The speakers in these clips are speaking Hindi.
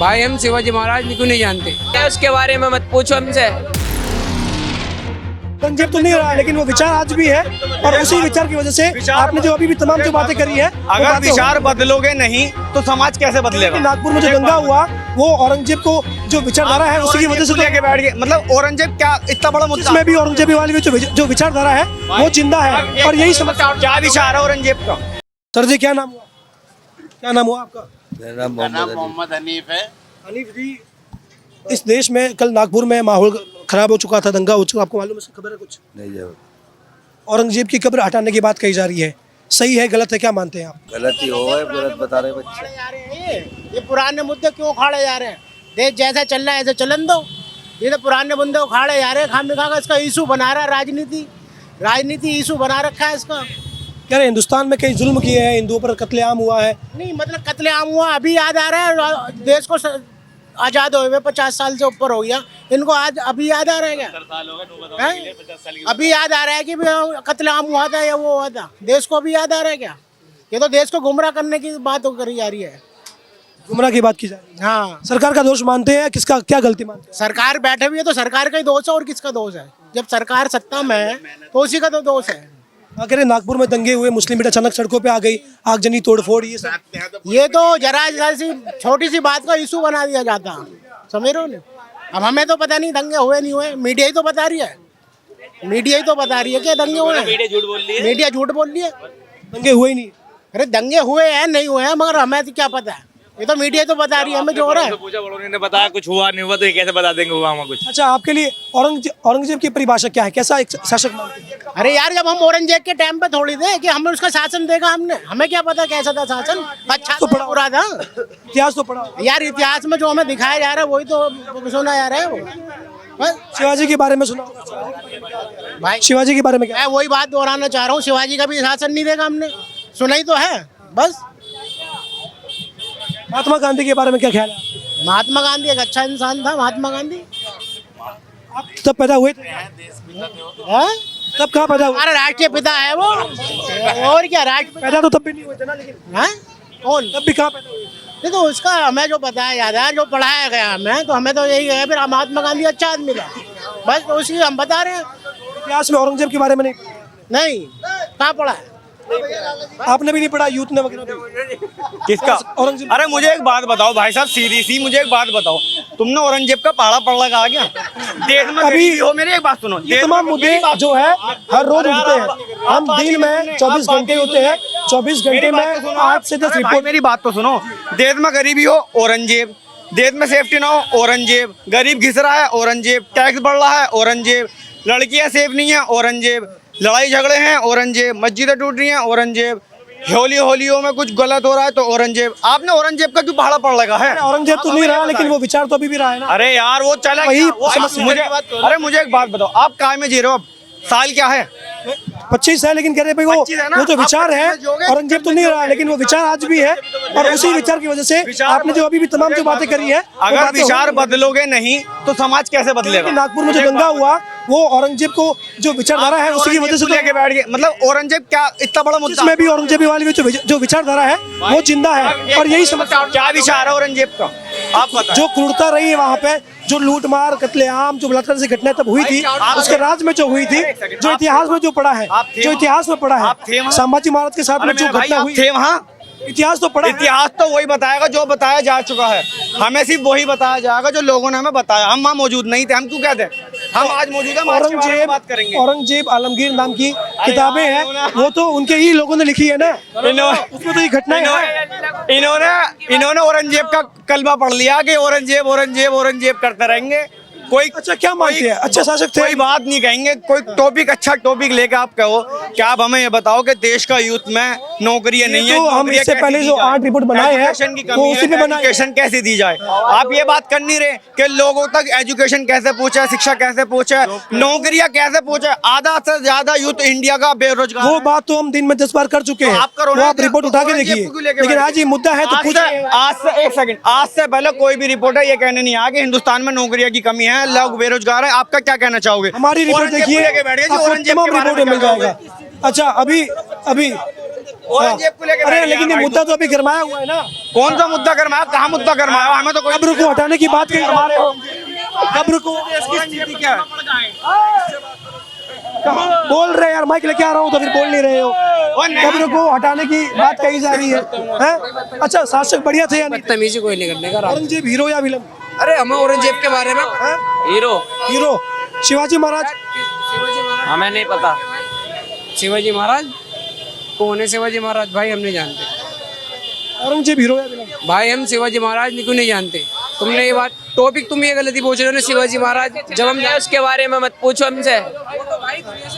भाई हम शिवाजी महाराज को नहीं जानते। उसके बारे में मत पूछो हमसे। औरंगजेब तो नहीं रहा, लेकिन वो विचार आज भी है, और उसी विचार की वजह से आपने जो अभी भी तमाम जो बातें करी है, अगर विचार बदलोगे नहीं तो समाज कैसे बदलेगा? नागपुर में जो दंगा हुआ वो औरंगजेब को जो विचारधारा है उसी की वजह से लेके बैठ गए। मतलब औरंगजेब क्या इतना बड़ा मुद्दा? इसमें भी औरंगजेबी वाली जो विचारधारा है वो जिंदा है, और यही समझ क्या विचार है औरंगजेब का? सर जी क्या नाम हुआ, क्या नाम हुआ आपका? मेरा नाम मोहम्मद हनीफ है। हनीफ जी, इस देश में कल नागपुर में माहौल खराब हो चुका था, दंगा हो चुका, आपको मालूम है, खबर है कुछ? नहीं जब औरंगजेब की कब्र हटाने की बात कही जा रही है, सही है गलत है, क्या मानते हैं आप? गलती हो है, गलत बता रहे बच्चे। ये पुराने मुद्दे क्यों उखाड़े जा रहे हैं? देश जैसा चल रहा है ऐसे चलन दो। ये तो पुराने मुद्दे उखाड़े जा रहे हैं, खामखा का इसका इशू बना रहा है, राजनीति इशू बना रखा है इसका। कह रहे हिंदुस्तान में कई जुल्म किए हैं, हिंदुओं पर कत्लेआम हुआ है। नहीं मतलब कत्लेआम हुआ अभी याद आ रहा है? देश को आज़ाद हुए 50 साल से ऊपर हो गया, इनको आज अभी याद आ रहा है क्या? अभी याद आ रहा है कि कत्लेआम हुआ था या वो हुआ था? देश को अभी याद आ रहा है क्या? ये तो देश को गुमराह करने की बात करी जा रही है। गुमराह की बात की जा रही है। हाँ, सरकार का दोष मानते हैं, किसका क्या गलती मानते हैं? सरकार बैठे हुई है तो सरकार का ही दोष है, और किसका दोष है? जब सरकार सत्ता में है तो उसी का तो दोष है। कह रहे नागपुर में दंगे हुए, मुस्लिम मीडिया अचानक सड़कों पे आ गई, आगजनी तोड़फोड़, ये तो जरा सी छोटी सी बात का इशू बना दिया जाता, समझ रहे हो ना? अब हमें तो पता नहीं दंगे हुए नहीं हुए, मीडिया ही तो बता रही है, कि दंगे हुए हैं। मीडिया झूठ बोल रही है, दंगे हुए ही नहीं। अरे दंगे हुए हैं नहीं हुए हैं, मगर हमें तो क्या पता है? ये तो मीडिया तो बता रही है हमें जो हो रहा है। पूछा बड़ों ने बताया कुछ हुआ नहीं हुआ तो ये कैसे बता देंगे हुआ हमें कुछ? अच्छा, आपके लिए औरंगजेब की परिभाषा क्या है, कैसा एक शासक मानते हैं? अरे यार, जब हम औरंगजेब के टाइम पे थोड़ी थे कि हमें उसका शासन देखा, हमने हमें क्या पता कैसा था शासन? अच्छा तो पढ़ा बुरा था? इतिहास तो पढ़ा यार, इतिहास में जो हमें दिखाया जा रहा है वही तो सुना जा रहा है। वो शिवाजी के बारे में सुना भाई, शिवाजी के बारे में क्या? मैं वही बात दोहराना चाह रहा हूँ, शिवाजी का भी शासन नहीं देखा हमने, सुना ही तो है बस। महात्मा गांधी के बारे में क्या ख्याल है? महात्मा गांधी एक अच्छा इंसान था। महात्मा गांधी आप तब पैदा हुए थे? है? तब कहाँ पैदा हुए? हमारा राष्ट्रीय पिता है वो, और क्या राष्ट्र पैदा तो तब भी नहीं हुए थे ना, लेकिन है कौन? तब भी कहाँ पैदा हुए? नहीं तो उसका हमें जो पता है याद है, जो पढ़ाया गया हमें, तो हमें तो यही है फिर महात्मा गांधी अच्छा आदमी था, बस तो उसी हम बता रहे हैं। इतिहास में औरंगजेब के बारे में नहीं, कहाँ पढ़ा है? आपने भी नहीं पढ़ा, यूथ ने वगैरह भी? किसका? औरंगजेब। अरे मुझे एक बात बताओ भाई साहब, सीधी मुझे एक बात बताओ, तुमने औरंगजेब का पढ़ा कहा क्या? देश में अभी हो, मेरी एक बात सुनो, ये तमाम मुद्दे जो है हर रोज उठते हैं। हम दिन में 24 घंटे होते हैं, 24 घंटे में 8 से 10 रिपोर्ट। मेरी बात तो सुनो, देश में गरीबी हो औरंगजेब, देश में सेफ्टी ना हो औरंगजेब, गरीब घिस रहा है औरंगजेब, टैक्स बढ़ रहा है औरंगजेब, लड़कियां सेफ नहीं है औरंगजेब, लड़ाई झगड़े हैं औरंगजेब, मस्जिदें टूट रही हैं औरंगजेब, होलियों में कुछ गलत हो रहा है तो औरंगजेब। आपने औरंगजेब का क्यों पहाड़ा पड़ लगा है? औरंगजेब तो नहीं रहा, लेकिन वो विचार तो अभी भी रहा है ना। अरे यार वो चला वही गया, वो मुझे अरे मुझे एक बात बताओ, आप काय में जी रहे हो? अब साल क्या है? 25 है, लेकिन कह रहे भाई वो जो विचार है, औरंगजेब तो नहीं रहा, लेकिन वो विचार आज भी है, और उसी विचार की वजह से आपने जो अभी भी तमाम जो बातें करी है, अगर विचार बदलोगे नहीं तो समाज कैसे बदलेगा? नागपुर में जो दंगा हुआ वो औरंगजेब को जो विचारधारा है उसी की वजह से लेके बैठ गए। मतलब औरंगजेब क्या इतना बड़ा मुद्दा? इसमें भी औरंगजेबी वाली जो विचारधारा है वो जिंदा है, और यही समझ क्या विचार है औरंगजेब का? आप बताएं। जो क्रूरता रही है वहाँ पे, जो लूटमार कत्लेआम, जो बलात्कार से घटनाएं तब हुई थी, उसके राज में जो हुई थी, जो इतिहास में जो पढ़ा है, जो इतिहास में पढ़ा है, संभाजी महाराज के साथ में जो घटना हुई थे वहाँ, इतिहास तो पढ़ा। इतिहास तो वही बताएगा जो बताया जा चुका है, हमें सिर्फ वही बताया जाएगा जो लोगों ने हमें बताया। हम वहाँ मौजूद नहीं थे, हम क्यों कहते हैं? हम आज मौजूद हैं, बात करेंगे। औरंगजेब आलमगीर नाम की किताबें हैं, वो तो उनके ही लोगों ने लिखी है ना, उसमें तो ये घटनाएं हैं। इन्होंने औरंगजेब का कलमा पढ़ लिया कि औरंगजेब औरंगजेब औरंगजेब करते रहेंगे। कोई अच्छा क्या मानते हैं, अच्छा शासक थे? कोई बात नहीं कहेंगे, कोई टॉपिक अच्छा टॉपिक लेकर आप कहो कि आप हमें ये बताओ कि देश का यूथ में नौकरियां नहीं है। तो हम इससे पहले जो 8 रिपोर्ट बनाए हैं वो उसी पे बनाए। एजुकेशन कैसे दी जाए? आप ये बात कर नहीं रहे कि लोगों तक एजुकेशन कैसे पहुंचे, शिक्षा कैसे पहुंचे, नौकरियां कैसे पहुंचे। आधा से ज्यादा यूथ इंडिया का बेरोजगार। वो बात तो हम दिन में 10 बार कर चुके हैं, वो आप रिपोर्ट उठा के देखिए, लेकिन आज ये मुद्दा है तो आज से पहले कोई भी रिपोर्टर ये कहने नहीं आया कि हिंदुस्तान में नौकरियों की कमी है, लोग बेरोजगार है। आपका क्या कहना चाहोगे? हमारी रिपोर्ट देखिए, आपको तमाम रिपोर्ट मिल जाएगा। अच्छा, अभी औरंगजेब को लेकर अरे लेकिन ये मुद्दा तो अभी गरमाया हुआ है ना। कौन सा मुद्दा गरमाया, कहाँ मुद्दा गरमाया? हमें तो कोई कब्र को हटाने की बात कही हमारे हो, कब्र को इसकी स्थिति क्या है? बोल रहे यार, माइक लेके आ रहा हूँ तो फिर बोल नहीं रहे हो। कब्र को हटाने की बात कही जा रही है। अच्छा, शासक बढ़िया थे या नहीं? बदतमीजी कोई नहीं करने का। औरंगजेब हीरो या विलन? अरे हमें औरंगजेब के बारे में हीरो हीरो। शिवाजी महाराज? हमें नहीं पता। शिवाजी महाराज कौन है? शिवाजी महाराज भाई हम नहीं जानते औरंगजेब हीरो या विलन? भाई, हम शिवाजी महाराज क्यों नहीं जानते? तुमने ये बात टॉपिक तुम ये गलती पूछ रहे हो ना। शिवाजी महाराज जब हम उसके बारे में मत पूछो हमसे।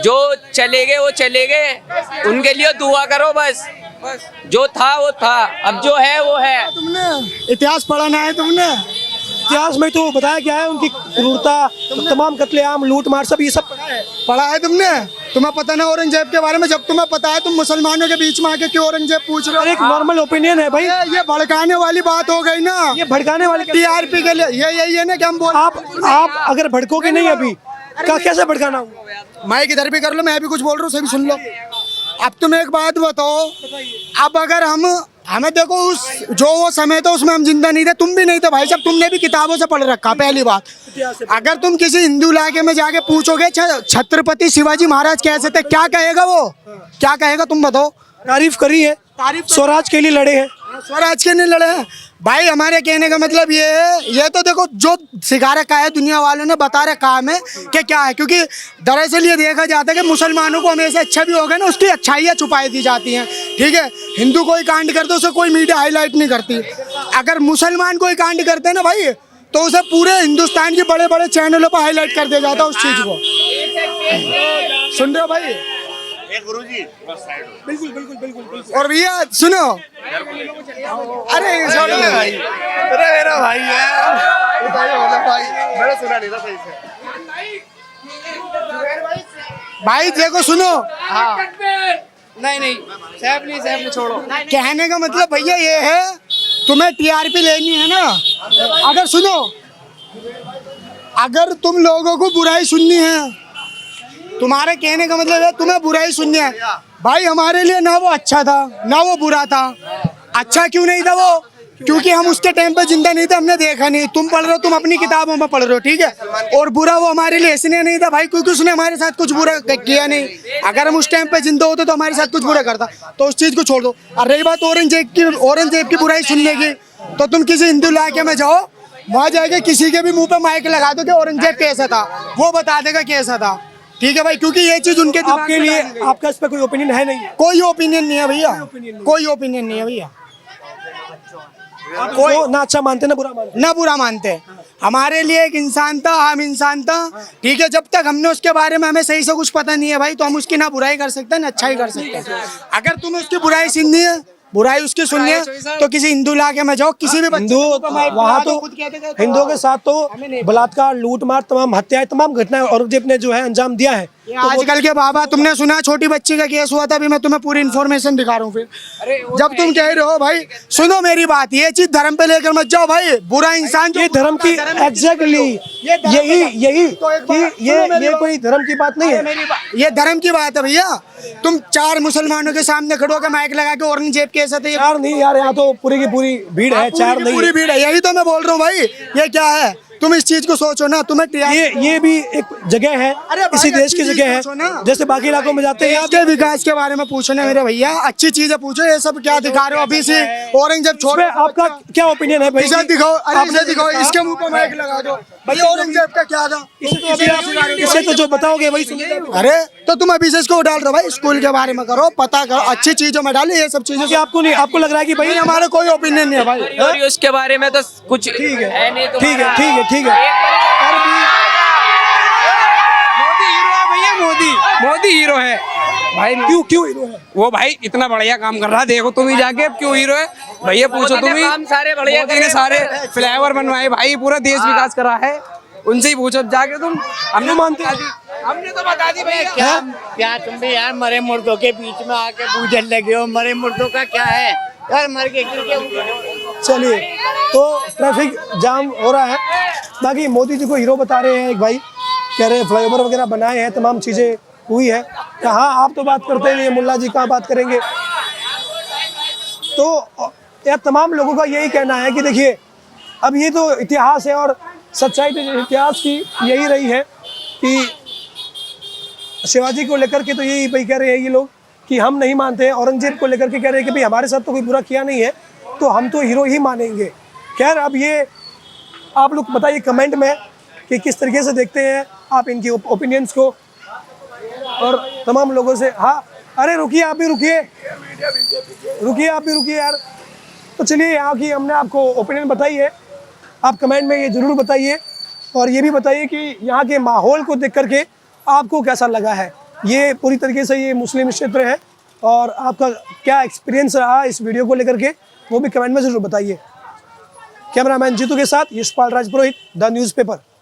जो चले गए वो चले गए, उनके लिए दुआ करो बस। जो था वो था, अब जो है वो है। तुमने इतिहास पढ़ा ना है तुमने? इतिहास में तो बताया गया है उनकी क्रूरता, तमाम कत्लेआम, लूट मार, सब ये सब पढ़ा है तुमने? तुम्हें पता ना औरंगजेब के बारे में? जब तुम्हें पता है तुम मुसलमानों के बीच में आके क्यों औरंगजेब पूछ रहे हो? एक नॉर्मल ओपिनियन है भाई। ये भड़काने वाली बात हो गई ना। ये भड़काने वाली टीआरपी के लिए यही है ना कि हम बोल। आप अगर भड़कोगे नहीं अभी कैसे भड़काना हुआ? माइक इधर भी कर लो, मैं भी कुछ बोल रहा हूँ, सभी सुन लो। अब तुम एक बात बताओ, अब अगर हमें देखो उस जो वो समय था उसमें हम जिंदा नहीं थे, तुम भी नहीं थे भाई साहब, तुमने भी किताबों से पढ़ रखा। पहली बात, अगर तुम किसी हिंदू इलाके में जाके पूछोगे छत्रपति शिवाजी महाराज कैसे थे, क्या कहेगा वो? क्या कहेगा तुम बताओ? तारीफ करी है, स्वराज के लिए लड़े हैं। स्वराज के लिए लड़े हैं भाई। हमारे कहने का मतलब ये है, ये तो देखो जो सिखा रखा है दुनिया वालों ने, बता रखा है कि क्या है। क्योंकि दरअसल ये देखा जाता है कि मुसलमानों को हमेशा अच्छा भी होगा ना, उसकी अच्छाइयाँ छुपाई दी जाती हैं। ठीक है, हिंदू कोई कांड करते उसे कोई मीडिया हाईलाइट नहीं करती। अगर मुसलमान कोई कांड करते हैं ना भाई, तो उसे पूरे हिंदुस्तान के बड़े बड़े चैनलों पर हाईलाइट कर दिया जाता है उस चीज़ को। सुन रहे हो भाई? गुरुजी बिल्कुल बिल्कुल बिल्कुल। और भैया सुनो, अरे भाई, अरे मेरा भाई है, भाई मैंने सुना नहीं था सही से। भाई देखो सुनो, नहीं साहब छोड़ो। कहने का मतलब भैया ये है, तुम्हें टीआरपी लेनी है ना। अगर सुनो, अगर तुम लोगों को बुराई सुननी है, तुम्हारे कहने का मतलब है तुम्हें बुराई सुननी है भाई। हमारे लिए ना वो अच्छा था ना वो बुरा था। अच्छा क्यों नहीं था वो? क्योंकि हम उसके टाइम पे जिंदा नहीं थे, हमने देखा नहीं। तुम पढ़ रहे हो, तुम अपनी किताबों में पढ़ रहे हो, ठीक है। और बुरा वो हमारे लिए इसलिए नहीं था भाई क्योंकि उसने हमारे साथ कुछ बुरा किया नहीं। अगर हम उस टाइम पे जिंदा होते तो हमारे साथ कुछ बुरा करता, तो उस चीज को छोड़ दो। और रही बात औरंगजेब की बुराई सुनने की, तो तुम किसी हिंदू इलाके में जाओ, वहाँ जाके किसी के भी मुंह पे माइक लगा दो कि औरंगजेब कैसा था, वो बता देगा कैसा था। ठीक है भाई, क्योंकि ये चीज उनके आपके लिए, आपका इस पे कोई ओपिनियन है नहीं? कोई ओपिनियन नहीं है भैया, कोई ओपिनियन नहीं है भैया। कोई ना अच्छा मानते ना बुरा मानते? ना बुरा मानते। हमारे लिए एक इंसान था, हम इंसान था, ठीक है। जब तक हमने उसके बारे में हमें सही से कुछ पता नहीं है भाई, तो हम उसकी ना बुराई कर सकते हैं ना अच्छाई कर सकते हैं। अगर तुम्हें उसकी बुराई सुननी है, बुराई उसकी सुननी है, तो किसी हिंदू इलाके में जाओ, किसी भी हिंदू वहाँ तो हिंदुओं के साथ तो बलात्कार, लूट मार, तमाम हत्याएं, तमाम घटनाएं औरंगजेब ने जो है अंजाम दिया है। तो आजकल के बाबा, तुमने सुना छोटी बच्ची का केस हुआ था, अभी मैं तुम्हें पूरी इन्फॉर्मेशन दिखा रहा हूँ। फिर जब तुम कह रहे हो भाई, सुनो मेरी बात, ये चीज धर्म पे लेकर मत जाओ भाई। बुरा इंसान ये धर्म की एग्जैक्टली यही कि ये कोई धर्म की बात नहीं है, ये धर्म की बात है भैया। तुम चार मुसलमानों के सामने खड़ो के माइक लगा के औरंगजेब कैसा था, चार नहीं यार, यहाँ तो पूरी की पूरी भीड़ है, चार नहीं, पूरी भीड़ है। यही तो मैं बोल रहा हूँ भाई, ये क्या है? तुम इस चीज को सोचो ना। तुम्हें ये भी एक जगह है, इसी देश की जगह है, जैसे बाकी इलाकों में जाते हैं। आपके विकास के बारे में पूछो ना मेरे भैया, अच्छी चीजें पूछो। ये सब क्या दिखा रहे हो अभी से? औरंगजेब छोड़, आपका क्या ओपिनियन है भाई? इसे दिखाओ, अरे इसे दिखाओ, इसके मुंह पर माइक लगा दो भैया। औरंगजेब का क्या था इसे तो जो बताओगे वही सुनेगा। अरे तो तुम अभी से इसको डाल रहे हो भाई, स्कूल के बारे में करो, पता करो, अच्छी चीजों में डालो। ये सब चीजें कि आपको नहीं, आपको लग रहा है कि भाई हमारा कोई ओपिनियन नहीं है भाई, और उसके बारे में तो कुछ ठीक है, नहीं। ठीक है, ठीक है, ठीक है। मोदी हीरो है भैया, मोदी हीरो है भाई। क्यों हीरो है वो भाई इतना बढ़िया काम कर रहा है, देखो तुम ही जाके क्यों हीरो है भैया, पूछो तुम ही। सारे बढ़िया मोदी ने सारे फ्लाईओवर बनवाए भाई, पूरा देश विकास करा है, उनसे ही पूछो जाके तुम। हमने मानते हैं, हमने तो बता दी भैया। क्या तुम भी यार मरे मुर्दों के बीच में आके पूजन लगे हो? मरे मुर्दों का क्या है यार, मर के चलिए। तो ट्रैफिक जाम हो रहा है। बाकी मोदी जी को हीरो बता रहे हैं, एक भाई कह रहे हैं फ्लाईओवर वगैरह बनाए हैं, तमाम चीजें हुई है। हाँ, आप तो बात करते हैं, मुल्ला जी कहाँ बात करेंगे। तो यह तमाम लोगों का यही कहना है कि देखिए अब ये तो इतिहास है और सच्चाई तो इतिहास की यही रही है कि शिवाजी को लेकर के तो यही भाई कह रहे हैं ये लोग कि हम नहीं मानते हैं। औरंगजेब को लेकर के कह रहे हैं कि भाई हमारे साथ तो कोई बुरा किया नहीं है तो हम तो हीरो ही मानेंगे। खैर अब ये आप लोग बताइए कमेंट में कि किस तरीके से देखते हैं आप इनकी ओपिनियंस को और तमाम लोगों से। हाँ अरे रुकिए आप भी रुकिए आप भी रुकिए यार। तो चलिए यहाँ की हमने आपको ओपिनियन बताई है, आप कमेंट में ये ज़रूर बताइए और ये भी बताइए कि यहाँ के माहौल को देख करके आपको कैसा लगा है। ये पूरी तरीके से ये मुस्लिम क्षेत्र है और आपका क्या एक्सपीरियंस रहा इस वीडियो को लेकर के वो भी कमेंट में ज़रूर बताइए। कैमरामैन जीतू के साथ यशपाल राजपुरोहित, द न्यूज़पेपर।